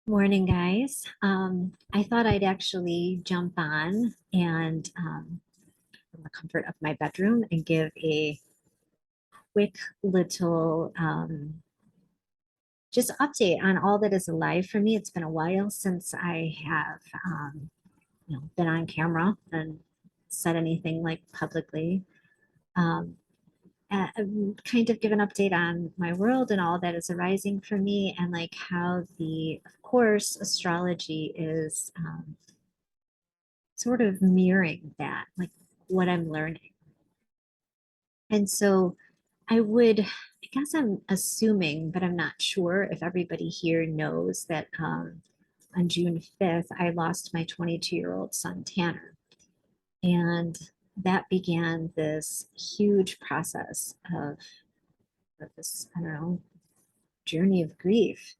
Morning, guys. I thought I'd actually jump on and from the comfort of my bedroom and give a quick little just update on all that is alive for me. It's been a while since I have been on camera and said anything like publicly. Um, kind of give an update on my world and all that is arising for me, and like how of course, astrology is. Sort of mirroring that, like what I'm learning. And so I guess I'm assuming, but I'm not sure if everybody here knows that on June 5th, I lost my 22-year-old son, Tanner. And that began this huge process of this, I don't know, journey of grief.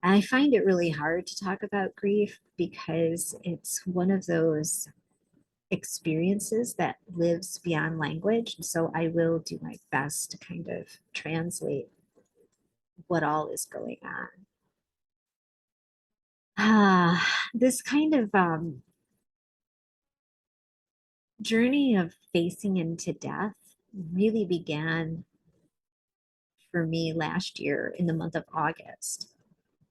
I find it really hard to talk about grief because it's one of those experiences that lives beyond language. So I will do my best to kind of translate what all is going on. This kind of journey of facing into death really began for me last year in the month of August.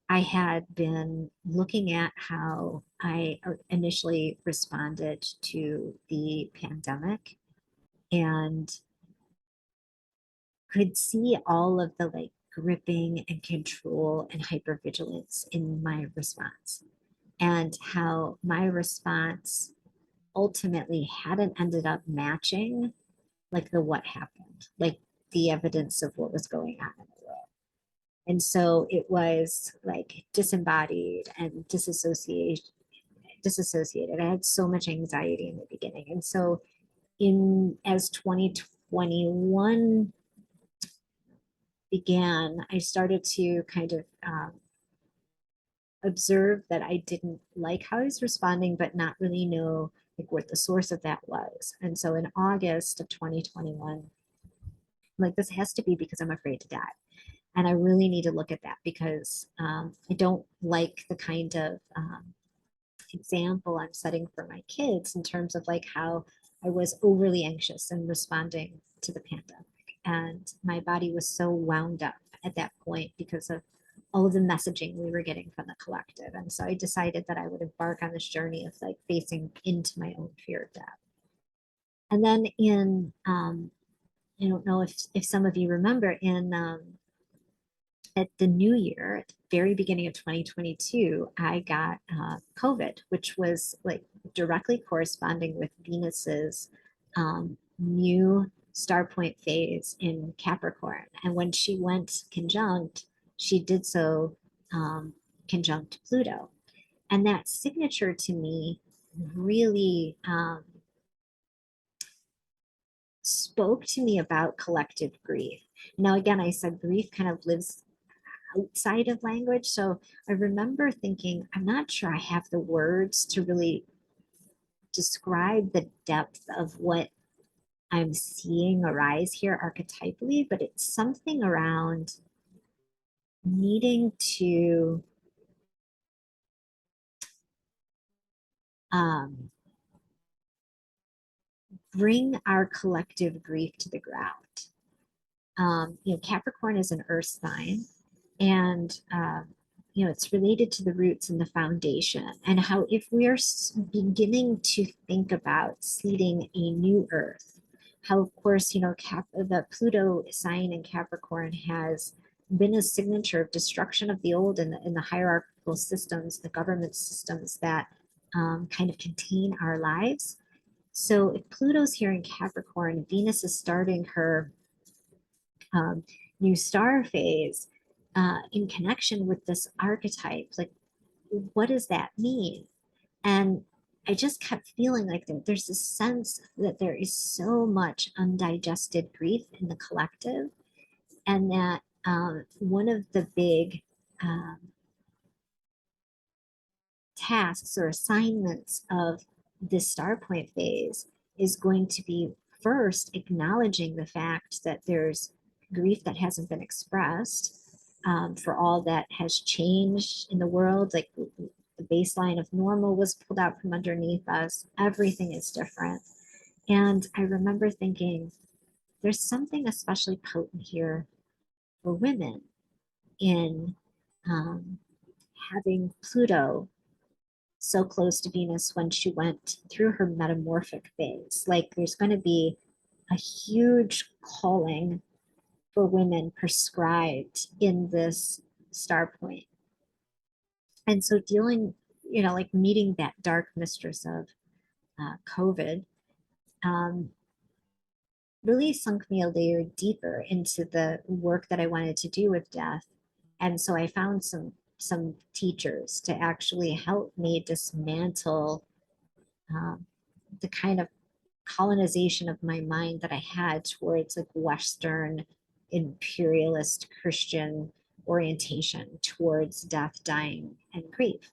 I had been looking at how I initially responded to the pandemic and could see all of the like gripping and control and hypervigilance in my response, and how my response ultimately hadn't ended up matching like the what happened, like the evidence of what was going on in the world. And so it was like disembodied and disassociated. I had so much anxiety in the beginning. And so in as 2021 began, I started to kind of observe that I didn't like how I was responding, but not really know like what the source of that was. And so in August of 2021, like this has to be because I'm afraid to die. And I really need to look at that because I don't like the kind of example I'm setting for my kids in terms of like how I was overly anxious and responding to the pandemic. And my body was so wound up at that point because of all of the messaging we were getting from the collective. And so I decided that I would embark on this journey of like facing into my own fear of death. And then I don't know if some of you remember at the new year, at the very beginning of 2022, I got COVID, which was like directly corresponding with Venus's new star point phase in Capricorn. And when she went conjunct, she did so conjunct Pluto. And that signature to me really spoke to me about collective grief. Now, again, I said grief kind of lives outside of language. So I remember thinking, I'm not sure I have the words to really describe the depth of what I'm seeing arise here archetypally, but it's something around needing to um, bring our collective grief to the ground. Capricorn is an earth sign, and it's related to the roots and the foundation, and how if we are beginning to think about seeding a new earth, how of course the Pluto sign in Capricorn has been a signature of destruction of the old in the hierarchical systems, the government systems that kind of contain our lives. So if Pluto's here in Capricorn, Venus is starting her um, new star phase in connection with this archetype. Like, what does that mean? And I just kept feeling like there's this sense that there is so much undigested grief in the collective, and that one of the big um, tasks or assignments of this star point phase is going to be first acknowledging the fact that there's grief that hasn't been expressed, for all that has changed in the world. Like the baseline of normal was pulled out from underneath us. Everything is different. And I remember thinking, there's something especially potent here for women in um, having Pluto so close to Venus when she went through her metamorphic phase. Like there's going to be a huge calling for women prescribed in this star point. And so dealing, like meeting that dark mistress of COVID um, really sunk me a layer deeper into the work that I wanted to do with death. And so I found some teachers to actually help me dismantle um, the kind of colonization of my mind that I had towards like Western imperialist Christian orientation towards death, dying, and grief.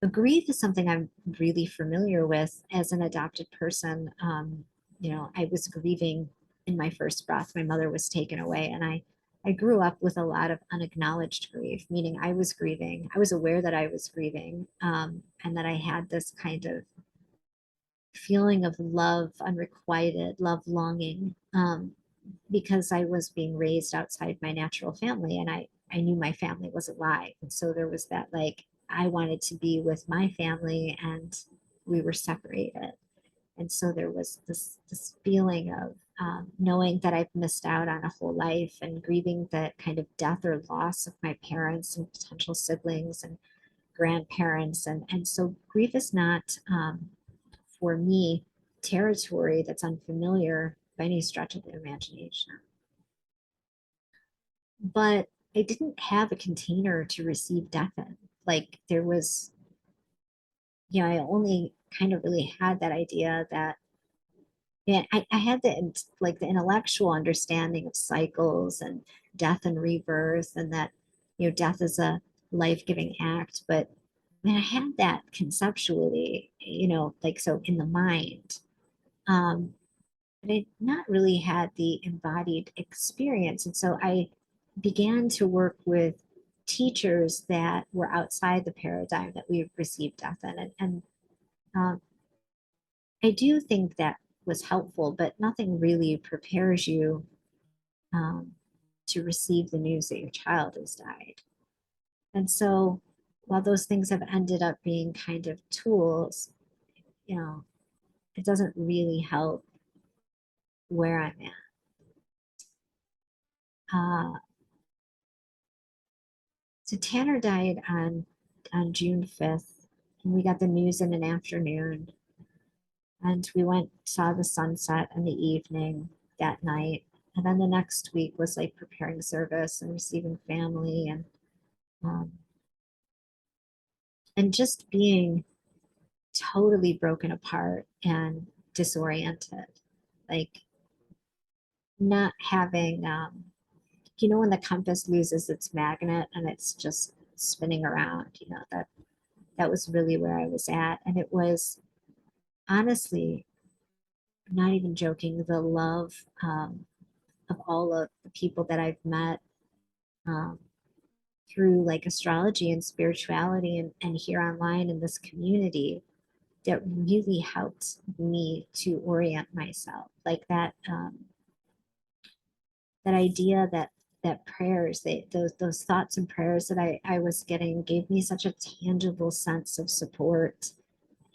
But grief is something I'm really familiar with as an adopted person. I was grieving in my first breath. My mother was taken away, and I grew up with a lot of unacknowledged grief, meaning I was grieving. I was aware that I was grieving, and that I had this kind of feeling of love, unrequited love, longing, because I was being raised outside my natural family, and I knew my family was alive, and so there was that like I wanted to be with my family, and we were separated, and so there was this feeling of knowing that I've missed out on a whole life and grieving that kind of death or loss of my parents and potential siblings and grandparents, and so grief is not for me territory that's unfamiliar by any stretch of the imagination. But I didn't have a container to receive death in. Like there was, I only kind of really had that idea that, yeah, I had the intellectual understanding of cycles and death and rebirth, and that, death is a life-giving act. But man, I had that conceptually, like so in the mind. Um, but I not really had the embodied experience. And so I began to work with teachers that were outside the paradigm that we received death in. And um, I do think that was helpful, but nothing really prepares you um, to receive the news that your child has died. And so while those things have ended up being kind of tools, you know, it doesn't really help where I'm at. Uh, So Tanner died on June 5th, and we got the news in an afternoon. And we went, saw the sunset in the evening that night. And then the next week was like preparing service and receiving family um, and just being totally broken apart and disoriented. Like not having when the compass loses its magnet and it's just spinning around, that was really where I was at. And it was honestly, I'm not even joking, the love of all of the people that I've met um, through like astrology and spirituality and here online in this community that really helped me to orient myself. Like that idea that prayers, those thoughts and prayers that I was getting gave me such a tangible sense of support.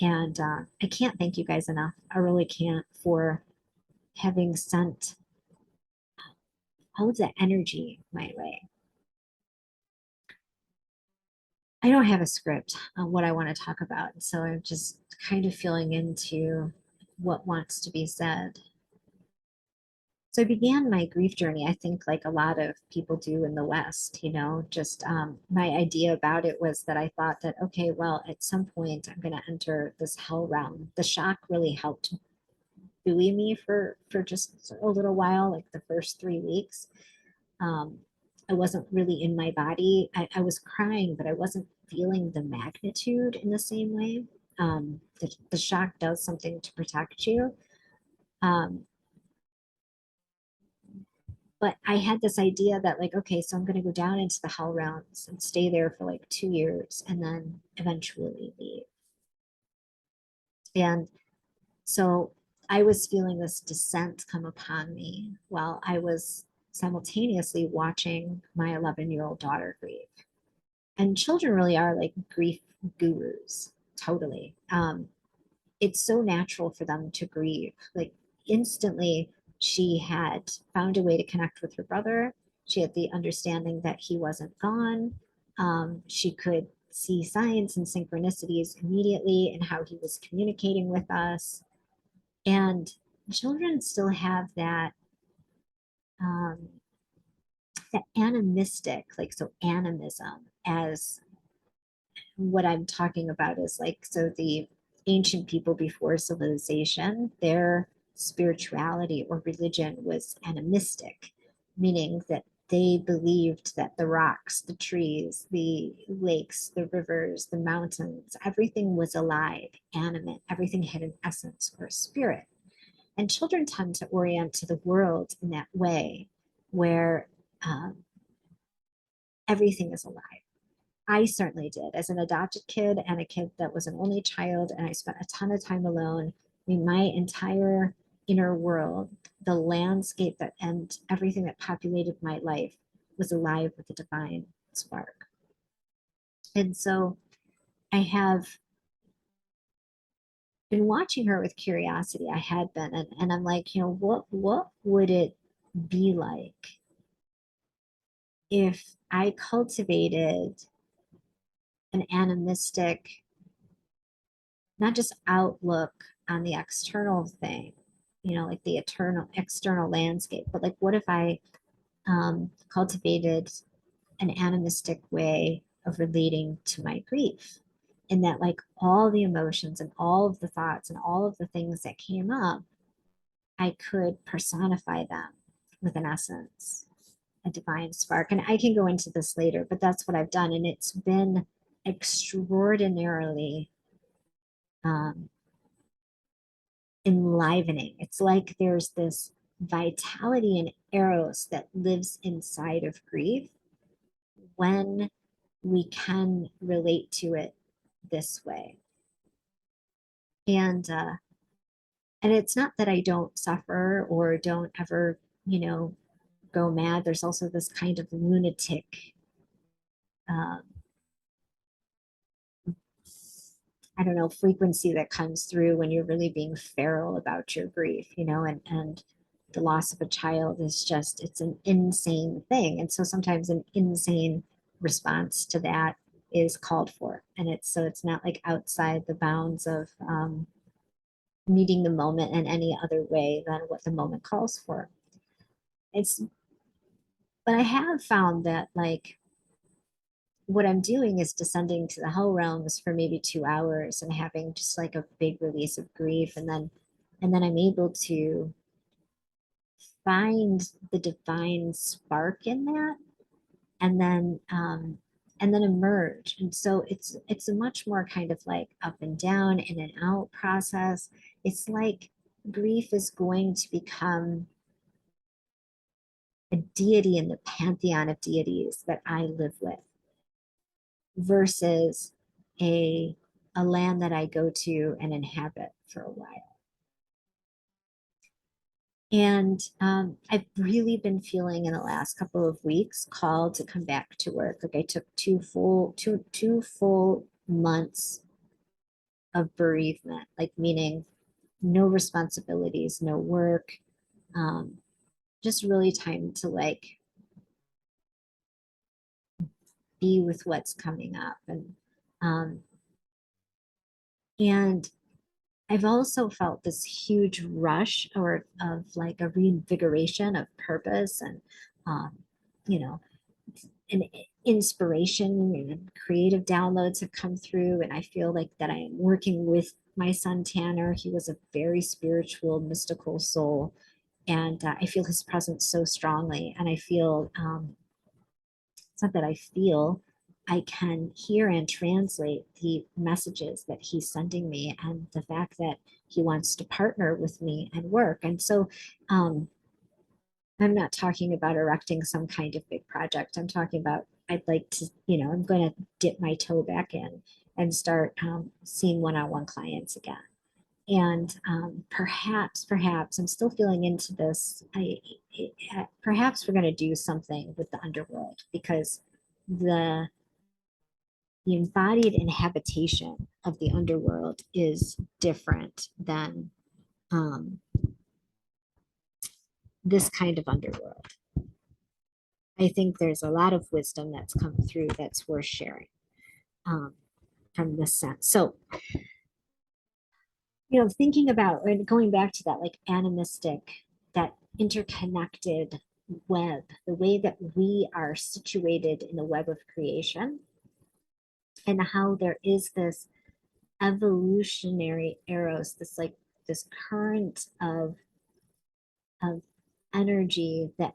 And I can't thank you guys enough. I really can't for having sent all of that energy my way. I don't have a script on what I want to talk about, so I'm just kind of feeling into what wants to be said. So I began my grief journey, I think, like a lot of people do in the West, just my idea about it was that I thought that, okay, well, at some point I'm going to enter this hell realm. The shock really helped buoy me for just a little while, like the first 3 weeks. Um, I wasn't really in my body. I was crying, but I wasn't feeling the magnitude in the same way. The shock does something to protect you. Um, but I had this idea that like, okay, so I'm going to go down into the hell realms and stay there for like 2 years and then eventually leave. And so I was feeling this descent come upon me while I was simultaneously watching my 11-year-old daughter grieve. And children really are like grief gurus, totally. It's so natural for them to grieve. Like instantly, she had found a way to connect with her brother. She had the understanding that he wasn't gone. She could see signs and synchronicities immediately in how he was communicating with us. And children still have um, that animistic, like so animism as what I'm talking about is like, so the ancient people before civilization, their spirituality or religion was animistic, meaning that they believed that the rocks, the trees, the lakes, the rivers, the mountains, everything was alive, animate, everything had an essence or a spirit. And children tend to orient to the world in that way, where um, everything is alive. I certainly did as an adopted kid and a kid that was an only child, and I spent a ton of time alone. I mean, my entire inner world, the landscape that and everything that populated my life was alive with the divine spark. And so I have been watching her with curiosity. I had been, and I'm like, what would it be like if I cultivated an animistic, not just outlook on the external thing, like the eternal external landscape, but like what if I cultivated an animistic way of relating to my grief? And that like all the emotions and all of the thoughts and all of the things that came up, I could personify them with an essence, a divine spark. And I can go into this later, but that's what I've done. And it's been extraordinarily um, enlivening. It's like there's this vitality and eros that lives inside of grief when we can relate to it this way. And and it's not that I don't suffer or don't ever, you know, go mad. There's also this kind of lunatic, um, I don't know, frequency that comes through when you're really being feral about your grief, and the loss of a child is just, it's an insane thing. And so sometimes an insane response to that is called for. And it's not like outside the bounds of meeting the moment in any other way than what the moment calls for. It's, but I have found that like what I'm doing is descending to the hell realms for maybe 2 hours and having just like a big release of grief, and then I'm able to find the divine spark in that, and then emerge. And so it's a much more kind of like up and down, in and out process. It's like grief is going to become a deity in the pantheon of deities that I live with, versus a a land that I go to and inhabit for a while. And I've really been feeling in the last couple of weeks called to come back to work. Like I took two full months of bereavement, like meaning no responsibilities, no work, um, just really time to like be with what's coming up. Um, and I've also felt this huge rush or of like a reinvigoration of purpose and, um, you know, an inspiration and creative downloads have come through. And I feel like that I am working with my son Tanner. He was a very spiritual, mystical soul. And I feel his presence so strongly. And I feel, it's not that I feel, I can hear and translate the messages that he's sending me, and the fact that he wants to partner with me and work. And so, um, I'm not talking about erecting some kind of big project. I'm talking about I'd like to, I'm going to dip my toe back in and start seeing one-on-one clients again. And perhaps I'm still feeling into this. Perhaps we're going to do something with the underworld because the the embodied inhabitation of the underworld is different than um, this kind of underworld. I think there's a lot of wisdom that's come through that's worth sharing um, from this sense. So, thinking about and going back to that like animistic, that interconnected web, the way that we are situated in the web of creation, and how there is this evolutionary eros, this current of energy that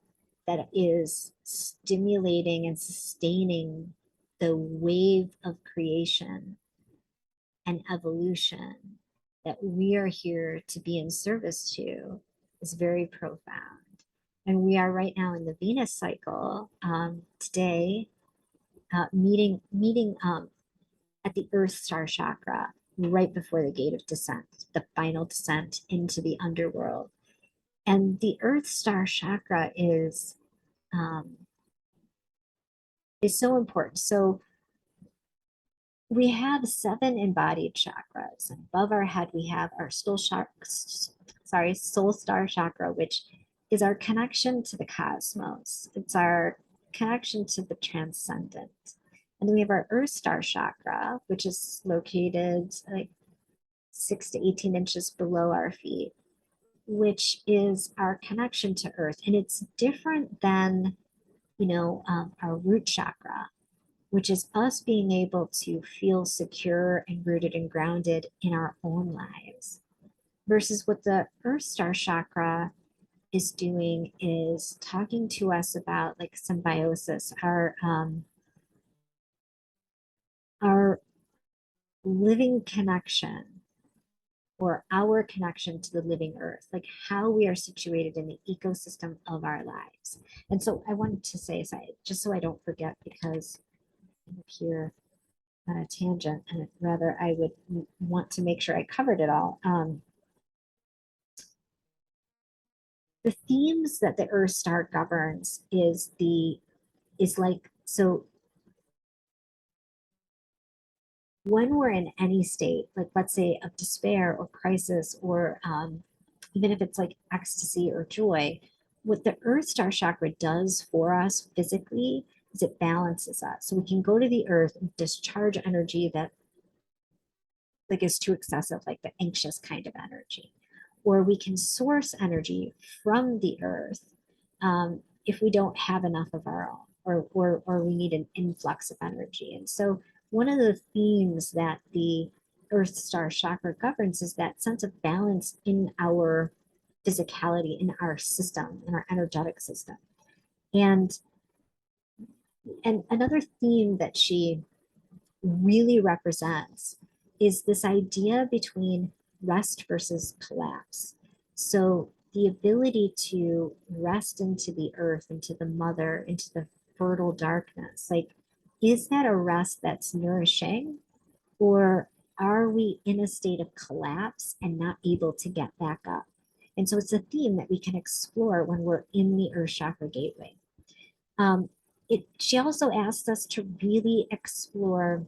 is stimulating and sustaining the wave of creation and evolution that we are here to be in service to is very profound. And we are right now in the Venus cycle today, meeting at the Earth Star Chakra, right before the gate of descent, the final descent into the underworld. And the Earth Star Chakra um, is so important. So we have 7 embodied chakras. Above our head, we have our soul star chakra, which is our connection to the cosmos. It's our connection to the transcendent. And then we have our earth star chakra, which is located like 6 to 18 inches below our feet, which is our connection to earth. And it's different than, our root chakra, which is us being able to feel secure and rooted and grounded in our own lives. Versus what the Earth Star Chakra is doing is talking to us about like symbiosis, our living connection or our connection to the living earth, like how we are situated in the ecosystem of our lives. And so I wanted to say, just so I don't forget, because I'm here on a tangent, and rather I would want to make sure I covered it all. The themes that the Earth Star governs is like, so when we're in any state, like let's say of despair or crisis, or even if it's like ecstasy or joy, what the Earth Star Chakra does for us physically is it balances us. So we can go to the earth and discharge energy that like is too excessive, like the anxious kind of energy. Or we can source energy from the earth if we don't have enough of our own, or we need an influx of energy. And so one of the themes that the Earth Star Chakra governs is that sense of balance in our physicality, in our system, in our energetic system. And and another theme that she really represents is this idea between rest versus collapse. So the ability to rest into the earth, into the mother, into the fertile darkness, like, is that a rest that's nourishing, or are we in a state of collapse and not able to get back up? And so it's a theme that we can explore when we're in the earth chakra gateway. Um, she also asked us to really explore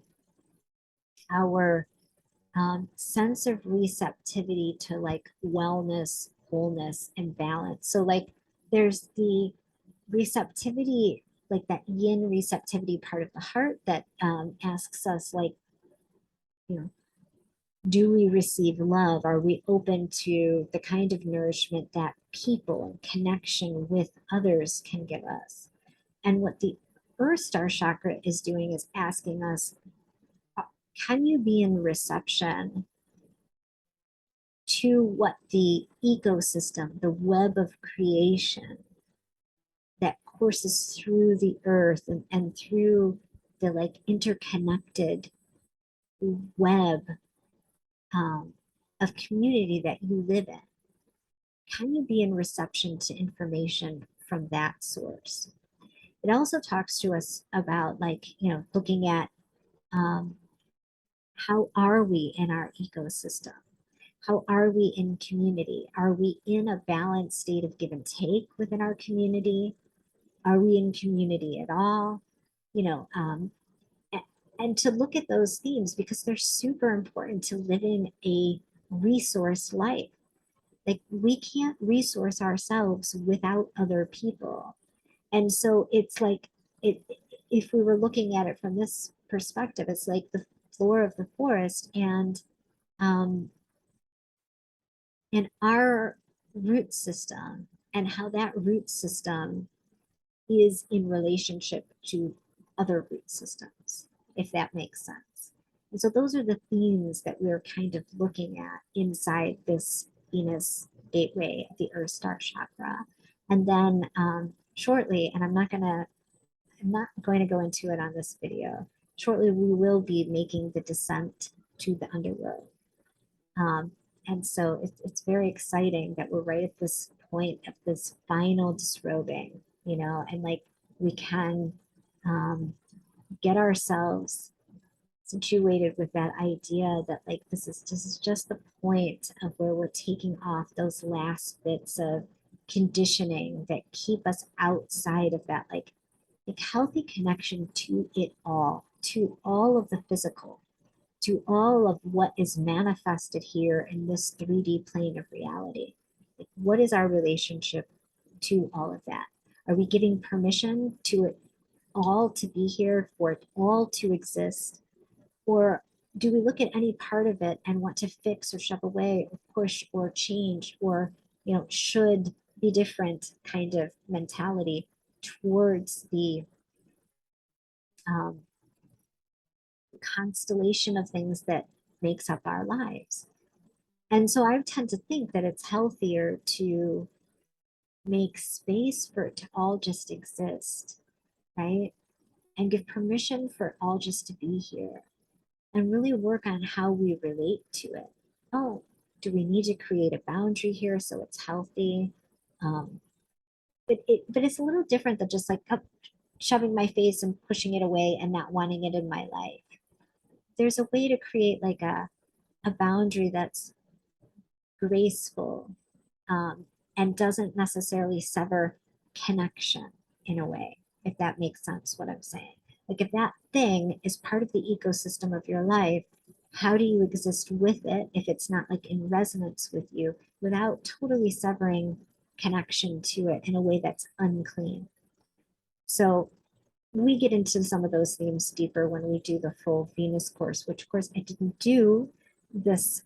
our sense of receptivity to like wellness, wholeness, and balance. So, like, there's the receptivity, like that yin receptivity part of the heart that asks us, like, you know, do we receive love? Are we open to the kind of nourishment that people and connection with others can give us? And what the Earth Star Chakra is doing is asking us, can you be in reception to what the ecosystem, the web of creation that courses through the earth and through the like interconnected web um, of community that you live in? Can you be in reception to information from that source. It also talks to us about, like, looking at um, how are we in our ecosystem? How are we in community? Are we in a balanced state of give and take within our community? Are we in community at all? You know, um, and to look at those themes because they're super important to living a resource life. Like, we can't resource ourselves without other people. And so it's like, it, if we were looking at it from this perspective, it's like the floor of the forest, um, and our root system and how that root system is in relationship to other root systems, if that makes sense. And so those are the themes that we're kind of looking at inside this Venus gateway of the Earth Star chakra. And then shortly, and I'm not going to go into it on this video. Shortly, we will be making the descent to the underworld. Um, and so it's very exciting that we're right at this point of this final disrobing, and like we can um, get ourselves situated with that idea that, like, this is just the point of where we're taking off those last bits of conditioning that keep us outside of that, like healthy connection to all of the physical, to all of what is manifested here in this 3D plane of reality. Like, what is our relationship to all of that? Are we giving permission to it all to be here, for it all to exist? Or do we look at any part of it and want to fix or shove away or push or change, or, should be different kind of mentality towards the um, constellation of things that makes up our lives? And so I tend to think that it's healthier to make space for it to all just exist, right? And give permission for it all just to be here, and really work on how we relate to it. Oh, do we need to create a boundary here so it's healthy? Um, but it's a little different than just like shoving my face and pushing it away and not wanting it in my life. There's a way to create like a boundary that's graceful, and doesn't necessarily sever connection in a way, if that makes sense what I'm saying. Like, if that thing is part of the ecosystem of your life, how do you exist with it if it's not like in resonance with you without totally severing connection to it in a way that's unclean? So we get into some of those themes deeper when we do the full Venus course, which of course I didn't do this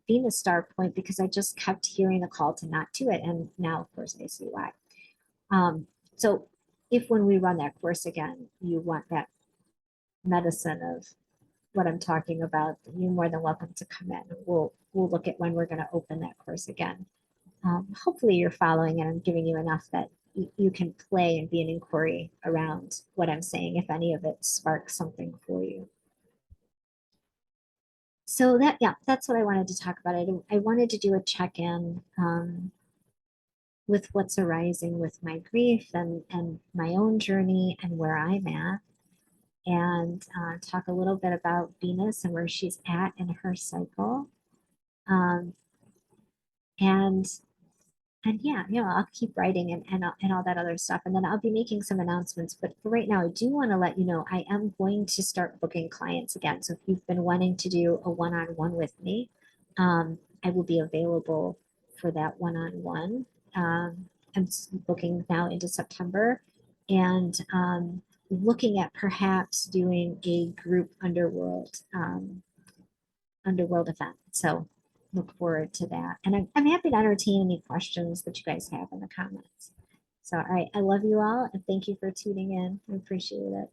Venus star point because I just kept hearing the call to not do it. And now, of course, I see why. So if when we run that course again, you want that medicine of what I'm talking about, you're more than welcome to come in. We'll look at when we're going to open that course again. Hopefully you're following and I'm giving you enough that you can play and be an inquiry around what I'm saying, if any of it sparks something for you. So that's what I wanted to talk about. I wanted to do a check-in with what's arising with my grief and my own journey and where I'm at, and talk a little bit about Venus and where she's at in her cycle. Um, and and yeah, I'll keep writing and all that other stuff. And then I'll be making some announcements. But for right now, I do want to let you know I am going to start booking clients again. So if you've been wanting to do a one-on-one with me, I will be available for that one-on-one. I'm booking now into September, and looking at perhaps doing a group underworld event. So look forward to that. And I'm happy to entertain any questions that you guys have in the comments. So, all right, I love you all and thank you for tuning in. I appreciate it.